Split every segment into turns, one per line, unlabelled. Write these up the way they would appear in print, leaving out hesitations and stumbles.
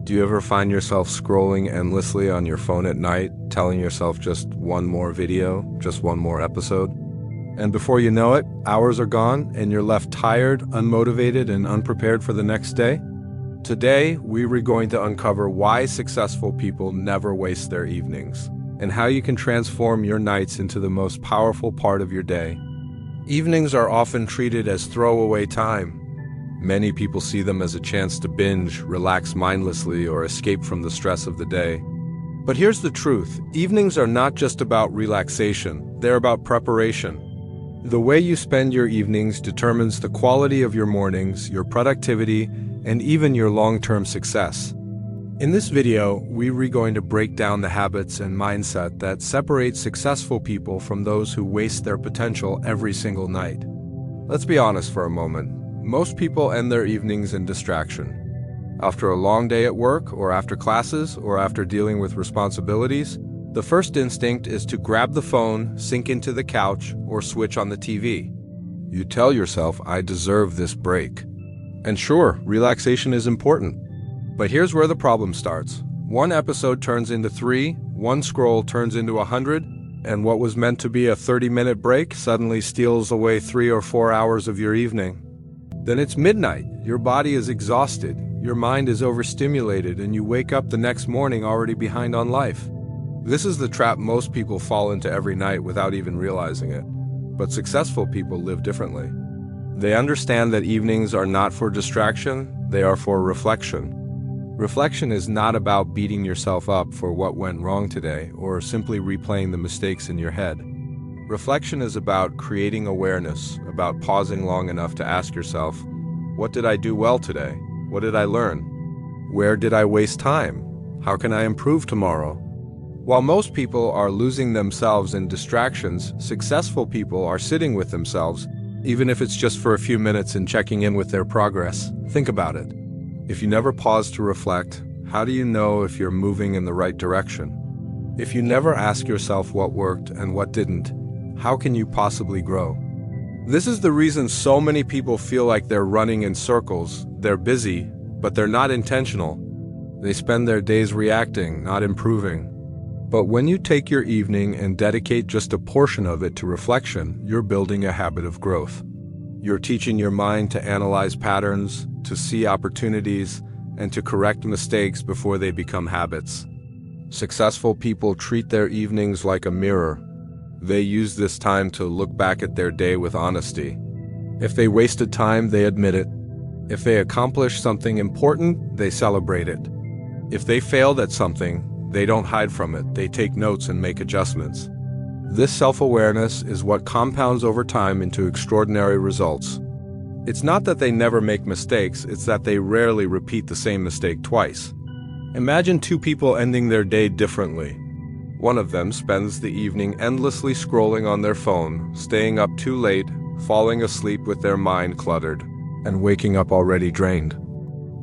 Do you ever find yourself scrolling endlessly on your phone at night, telling yourself just one more video, just one more episode? And before you know it, hours are gone and you're left tired, unmotivated, and unprepared for the next day? Today, we're going to uncover why successful people never waste their evenings, and how you can transform your nights into the most powerful part of your day. Evenings are often treated as throwaway time. Many people see them as a chance to binge, relax mindlessly, or escape from the stress of the day. But here's the truth. Evenings are not just about relaxation, they're about preparation. The way you spend your evenings determines the quality of your mornings, your productivity, and even your long-term success. In this video, we're going to break down the habits and mindset that separate successful people from those who waste their potential every single night. Let's be honest for a moment. Most people end their evenings in distraction. After a long day at work, or after classes, or after dealing with responsibilities, the first instinct is to grab the phone, sink into the couch, or switch on the TV. You tell yourself, I deserve this break. And sure, relaxation is important. But here's where the problem starts. One episode turns into 3, one scroll turns into 100, and what was meant to be a 30-minute break suddenly steals away 3 or 4 hours of your evening. Then it's midnight, your body is exhausted, your mind is overstimulated, and you wake up the next morning already behind on life. This is the trap most people fall into every night without even realizing it. But successful people live differently. They understand that evenings are not for distraction, they are for reflection. Reflection is not about beating yourself up for what went wrong today or simply replaying the mistakes in your head. Reflection is about creating awareness, about pausing long enough to ask yourself, what did I do well today? What did I learn? Where did I waste time? How can I improve tomorrow? While most people are losing themselves in distractions, successful people are sitting with themselves, even if it's just for a few minutes and checking in with their progress. Think about it. If you never pause to reflect, how do you know if you're moving in the right direction? If you never ask yourself what worked and what didn't, how can you possibly grow? This is the reason so many people feel like they're running in circles. They're busy, but they're not intentional. They spend their days reacting, not improving. But when you take your evening and dedicate just a portion of it to reflection, you're building a habit of growth. You're teaching your mind to analyze patterns, to see opportunities, and to correct mistakes before they become habits. Successful people treat their evenings like a mirror. They use this time to look back at their day with honesty. If they wasted time, they admit it. If they accomplish something important, they celebrate it. If they failed at something, they don't hide from it. They take notes and make adjustments. This self-awareness is what compounds over time into extraordinary results. It's not that they never make mistakes, it's that they rarely repeat the same mistake twice. Imagine two people ending their day differently. One of them spends the evening endlessly scrolling on their phone, staying up too late, falling asleep with their mind cluttered, and waking up already drained.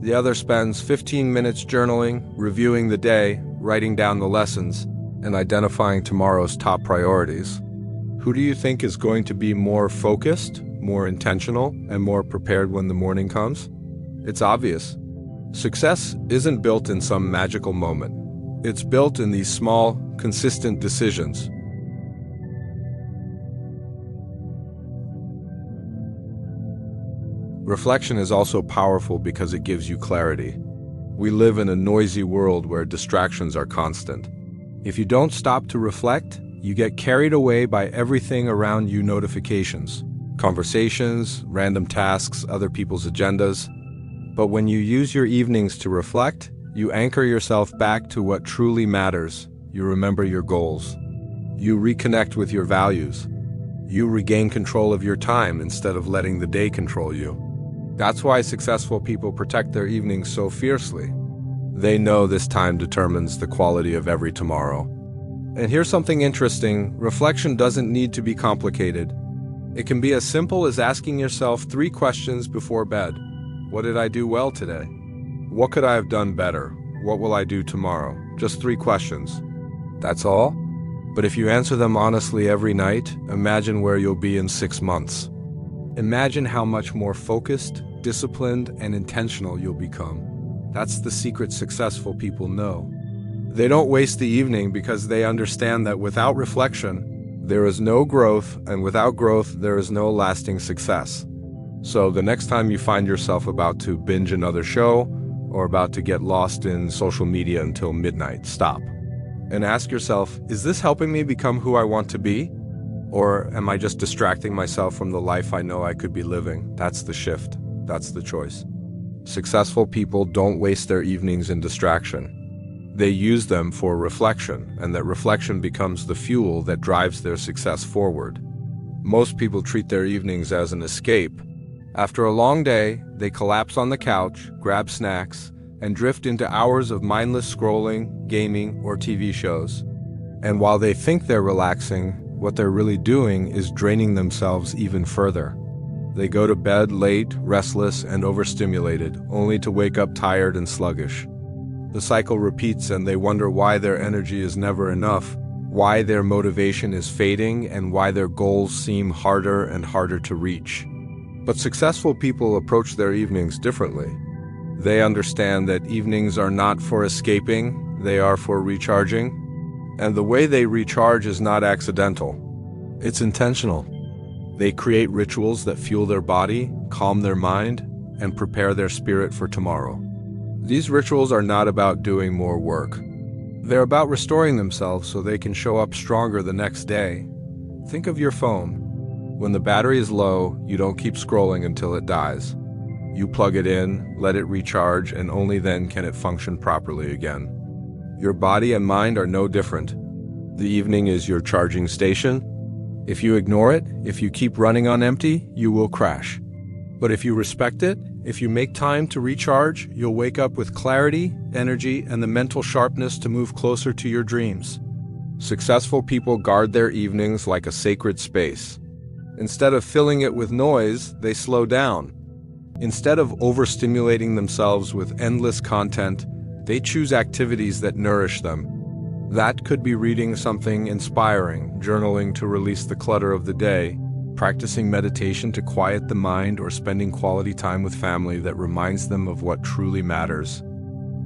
The other spends 15 minutes journaling, reviewing the day, writing down the lessons, and identifying tomorrow's top priorities. Who do you think is going to be more focused, more intentional, and more prepared when the morning comes? It's obvious. Success isn't built in some magical moment. It's built in these small, consistent decisions. Reflection is also powerful because it gives you clarity. We live in a noisy world where distractions are constant. If you don't stop to reflect, you get carried away by everything around you: notifications, conversations, random tasks, other people's agendas. But when you use your evenings to reflect, you anchor yourself back to what truly matters. You remember your goals. You reconnect with your values. You regain control of your time instead of letting the day control you. That's why successful people protect their evenings so fiercely. They know this time determines the quality of every tomorrow. And here's something interesting. Reflection doesn't need to be complicated. It can be as simple as asking yourself 3 questions before bed. What did I do well today? What could I have done better? What will I do tomorrow? Just 3 questions. That's all? But if you answer them honestly every night, imagine where you'll be in 6 months. Imagine how much more focused, disciplined, and intentional you'll become. That's the secret successful people know. They don't waste the evening because they understand that without reflection, there is no growth, and without growth, there is no lasting success. So the next time you find yourself about to binge another show or about to get lost in social media until midnight, stop and ask yourself, is this helping me become who I want to be? Or am I just distracting myself from the life I know I could be living? That's the shift. That's the choice. Successful people don't waste their evenings in distraction. They use them for reflection, and that reflection becomes the fuel that drives their success forward. Most people treat their evenings as an escape. After a long day, they collapse on the couch, grab snacks, and drift into hours of mindless scrolling, gaming, or TV shows. And while they think they're relaxing, what they're really doing is draining themselves even further. They go to bed late, restless, and overstimulated, only to wake up tired and sluggish. The cycle repeats, and they wonder why their energy is never enough, why their motivation is fading, and why their goals seem harder and harder to reach. But successful people approach their evenings differently. They understand that evenings are not for escaping, they are for recharging. And the way they recharge is not accidental. It's intentional. They create rituals that fuel their body, calm their mind, and prepare their spirit for tomorrow. These rituals are not about doing more work. They're about restoring themselves so they can show up stronger the next day. Think of your phone. When the battery is low, you don't keep scrolling until it dies. You plug it in, let it recharge, and only then can it function properly again. Your body and mind are no different. The evening is your charging station. If you ignore it, if you keep running on empty, you will crash. But if you respect it, if you make time to recharge, you'll wake up with clarity, energy, and the mental sharpness to move closer to your dreams. Successful people guard their evenings like a sacred space. Instead of filling it with noise, they slow down. Instead of overstimulating themselves with endless content, they choose activities that nourish them. That could be reading something inspiring, journaling to release the clutter of the day, practicing meditation to quiet the mind, or spending quality time with family that reminds them of what truly matters.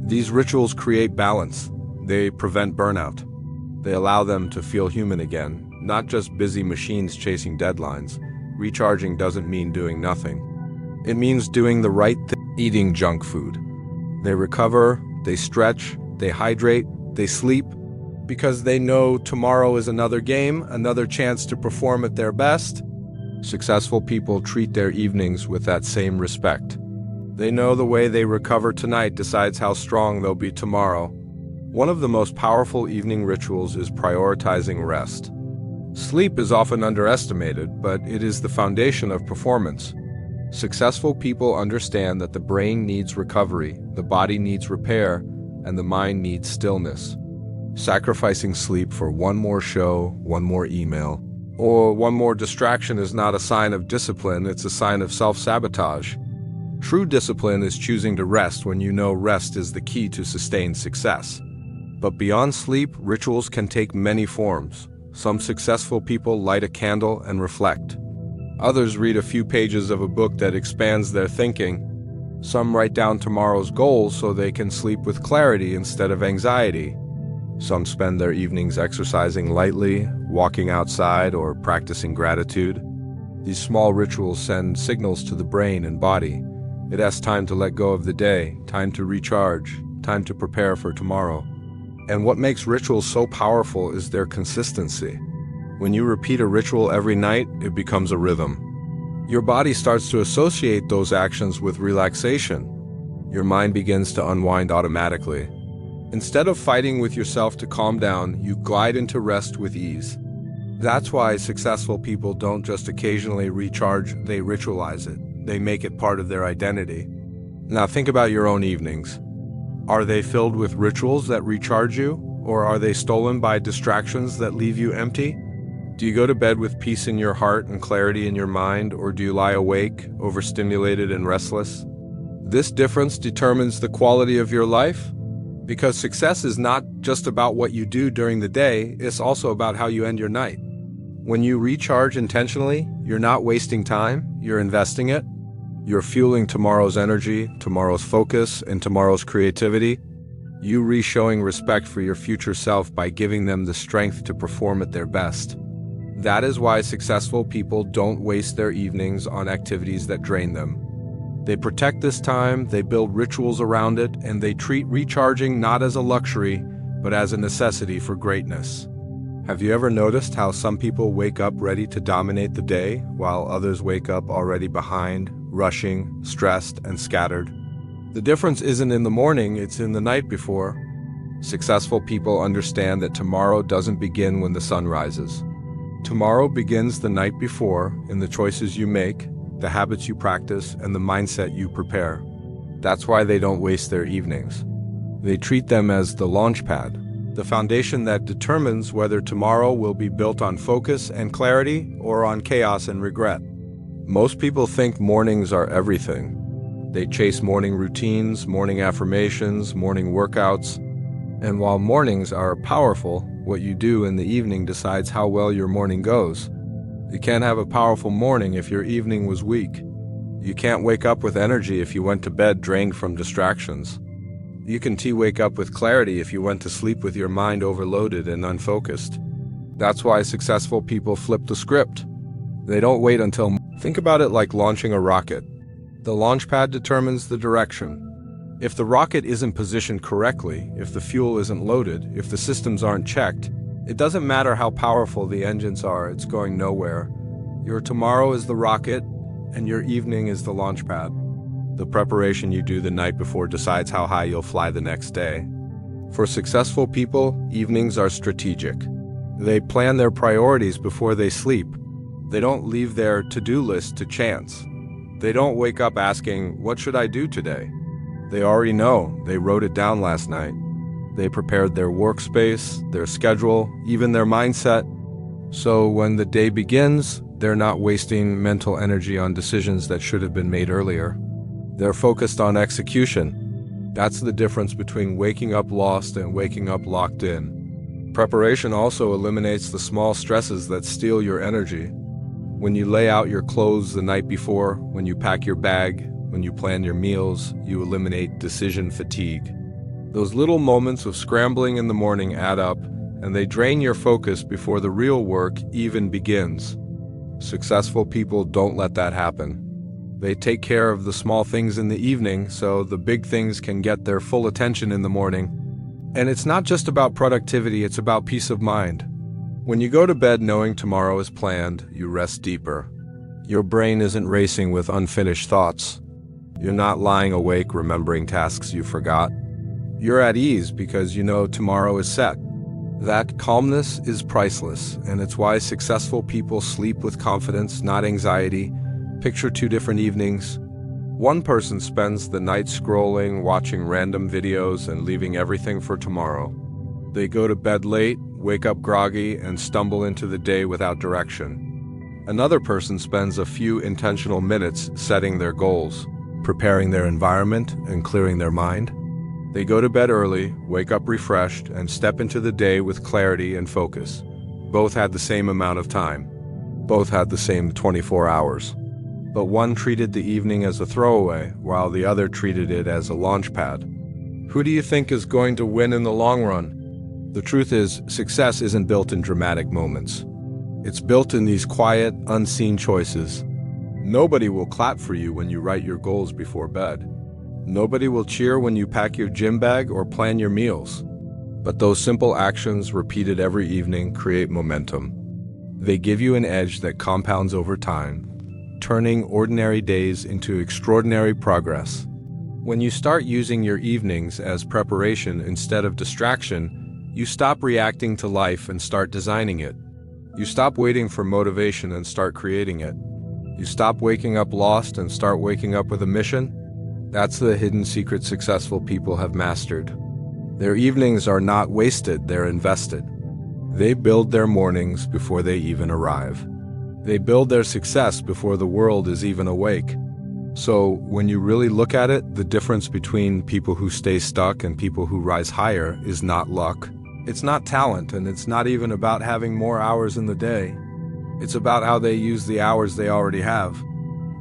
These rituals create balance. They prevent burnout. They allow them to feel human again, not just busy machines chasing deadlines. Recharging doesn't mean doing nothing. It means doing the right thing, eating junk food. They recover, they stretch, they hydrate, they sleep, because they know tomorrow is another game, another chance to perform at their best. Successful people treat their evenings with that same respect. They know the way they recover tonight decides how strong they'll be tomorrow. One of the most powerful evening rituals is prioritizing rest. Sleep is often underestimated, but it is the foundation of performance. Successful people understand that the brain needs recovery, the body needs repair, and the mind needs stillness. Sacrificing sleep for one more show, one more email, or one more distraction is not a sign of discipline, it's a sign of self-sabotage. True discipline is choosing to rest when you know rest is the key to sustained success. But beyond sleep, rituals can take many forms. Some successful people light a candle and reflect. Others read a few pages of a book that expands their thinking. Some write down tomorrow's goals so they can sleep with clarity instead of anxiety. Some spend their evenings exercising lightly, walking outside, or practicing gratitude. These small rituals send signals to the brain and body. It asks time to let go of the day, time to recharge, time to prepare for tomorrow. And what makes rituals so powerful is their consistency. When you repeat a ritual every night, it becomes a rhythm. Your body starts to associate those actions with relaxation. Your mind begins to unwind automatically. Instead of fighting with yourself to calm down, you glide into rest with ease. That's why successful people don't just occasionally recharge, they ritualize it. They make it part of their identity. Now think about your own evenings. Are they filled with rituals that recharge you, or are they stolen by distractions that leave you empty? Do you go to bed with peace in your heart and clarity in your mind, or do you lie awake, overstimulated and restless? This difference determines the quality of your life. Because success is not just about what you do during the day, it's also about how you end your night. When you recharge intentionally, you're not wasting time, you're investing it. You're fueling tomorrow's energy, tomorrow's focus, and tomorrow's creativity. You re-showing respect for your future self by giving them the strength to perform at their best. That is why successful people don't waste their evenings on activities that drain them. They protect this time, they build rituals around it, and they treat recharging not as a luxury, but as a necessity for greatness. Have you ever noticed how some people wake up ready to dominate the day, while others wake up already behind, rushing, stressed, and scattered? The difference isn't in the morning, it's in the night before. Successful people understand that tomorrow doesn't begin when the sun rises. Tomorrow begins the night before, in the choices you make, the habits you practice, and the mindset you prepare. That's why they don't waste their evenings. They treat them as the launchpad, the foundation that determines whether tomorrow will be built on focus and clarity or on chaos and regret. Most people think mornings are everything. They chase morning routines, morning affirmations, morning workouts. And while mornings are powerful, what you do in the evening decides how well your morning goes. You can't have a powerful morning if your evening was weak. You can't wake up with energy if you went to bed drained from distractions. You can wake up with clarity if you went to sleep with your mind overloaded and unfocused. That's why successful people flip the script. They don't wait until... Think about it like launching a rocket. The launch pad determines the direction. If the rocket isn't positioned correctly, if the fuel isn't loaded, if the systems aren't checked, it doesn't matter how powerful the engines are, it's going nowhere. Your tomorrow is the rocket, and your evening is the launch pad. The preparation you do the night before decides how high you'll fly the next day. For successful people, evenings are strategic. They plan their priorities before they sleep. They don't leave their to-do list to chance. They don't wake up asking, "What should I do today?" They already know. They wrote it down last night. They prepared their workspace, their schedule, even their mindset. So when the day begins, they're not wasting mental energy on decisions that should have been made earlier. They're focused on execution. That's the difference between waking up lost and waking up locked in. Preparation also eliminates the small stresses that steal your energy. When you lay out your clothes the night before, when you pack your bag, when you plan your meals, you eliminate decision fatigue. Those little moments of scrambling in the morning add up, and they drain your focus before the real work even begins. Successful people don't let that happen. They take care of the small things in the evening so the big things can get their full attention in the morning. And it's not just about productivity, it's about peace of mind. When you go to bed knowing tomorrow is planned, you rest deeper. Your brain isn't racing with unfinished thoughts. You're not lying awake remembering tasks you forgot. You're at ease because you know tomorrow is set. That calmness is priceless, and it's why successful people sleep with confidence, not anxiety. Picture two different evenings. One person spends the night scrolling, watching random videos, and leaving everything for tomorrow. They go to bed late, wake up groggy, and stumble into the day without direction. Another person spends a few intentional minutes setting their goals, preparing their environment, and clearing their mind. They go to bed early, wake up refreshed, and step into the day with clarity and focus. Both had the same amount of time. Both had the same 24 hours. But one treated the evening as a throwaway, while the other treated it as a launch pad. Who do you think is going to win in the long run? The truth is, success isn't built in dramatic moments. It's built in these quiet, unseen choices. Nobody will clap for you when you write your goals before bed. Nobody will cheer when you pack your gym bag or plan your meals. But those simple actions, repeated every evening, create momentum. They give you an edge that compounds over time, turning ordinary days into extraordinary progress. When you start using your evenings as preparation instead of distraction, you stop reacting to life and start designing it. You stop waiting for motivation and start creating it. You stop waking up lost and start waking up with a mission. That's the hidden secret successful people have mastered. Their evenings are not wasted, they're invested. They build their mornings before they even arrive. They build their success before the world is even awake. So, when you really look at it, the difference between people who stay stuck and people who rise higher is not luck. It's not talent, and it's not even about having more hours in the day. It's about how they use the hours they already have.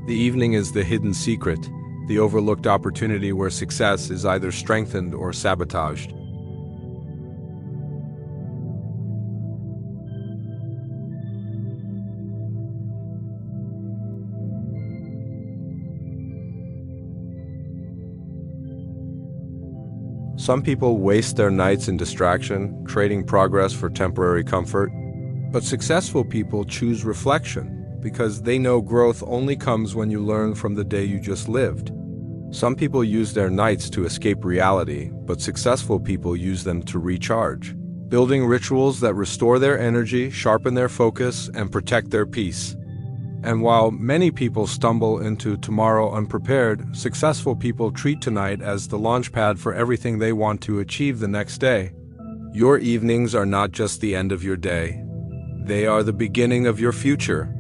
The evening is the hidden secret, the overlooked opportunity where success is either strengthened or sabotaged. Some people waste their nights in distraction, trading progress for temporary comfort. But successful people choose reflection because they know growth only comes when you learn from the day you just lived. Some people use their nights to escape reality, but successful people use them to recharge, building rituals that restore their energy, sharpen their focus, and protect their peace. And while many people stumble into tomorrow unprepared, successful people treat tonight as the launchpad for everything they want to achieve the next day. Your evenings are not just the end of your day. They are the beginning of your future.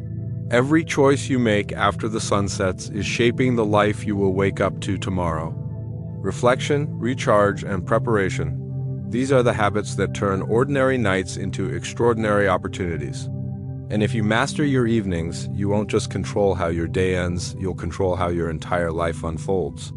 Every choice you make after the sun sets is shaping the life you will wake up to tomorrow. Reflection, recharge, and preparation. These are the habits that turn ordinary nights into extraordinary opportunities. And if you master your evenings, you won't just control how your day ends, you'll control how your entire life unfolds.